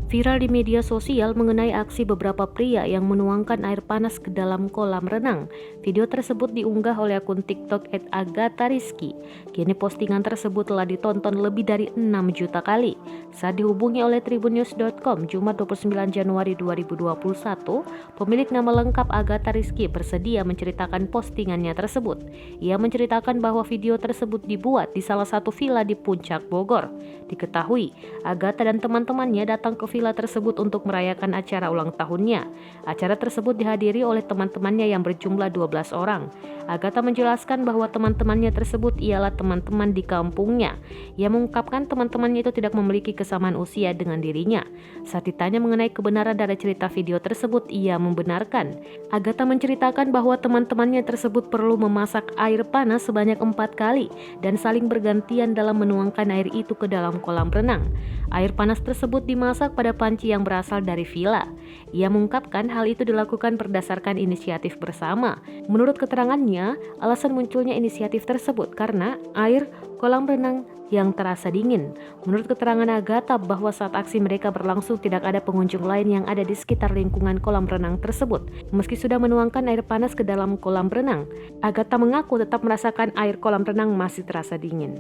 Viral di media sosial mengenai aksi beberapa pria yang menuangkan air panas ke dalam kolam renang. Video tersebut diunggah oleh akun TikTok @agatharizky. Kini postingan tersebut telah ditonton lebih dari 6 juta kali. Saat dihubungi oleh tribunnews.com Jumat 29 Januari 2021, pemilik nama lengkap Agatharizky bersedia menceritakan postingannya tersebut. Ia menceritakan bahwa video tersebut dibuat di salah satu villa di Puncak Bogor. Diketahui, Agatha dan teman-temannya datang ke villa tersebut untuk merayakan acara ulang tahunnya. Acara tersebut dihadiri oleh teman-temannya yang berjumlah 12 orang. Agatha menjelaskan bahwa teman-temannya tersebut ialah teman-teman di kampungnya. Ia mengungkapkan teman-temannya itu tidak memiliki kesamaan usia dengan dirinya. Saat ditanya mengenai kebenaran dari cerita video tersebut, ia membenarkan. Agatha menceritakan bahwa teman-temannya tersebut perlu memasak air panas sebanyak 4 kali dan saling bergantian dalam menuangkan air itu ke dalam kolam renang. Air panas tersebut dimasak pada panci yang berasal dari villa. Ia mengungkapkan hal itu dilakukan berdasarkan inisiatif bersama. Menurut keterangannya, alasan munculnya inisiatif tersebut karena air kolam renang yang terasa dingin. Menurut keterangan Agatha bahwa saat aksi mereka berlangsung tidak ada pengunjung lain yang ada di sekitar lingkungan kolam renang tersebut. Meski sudah menuangkan air panas ke dalam kolam renang, Agatha mengaku tetap merasakan air kolam renang masih terasa dingin.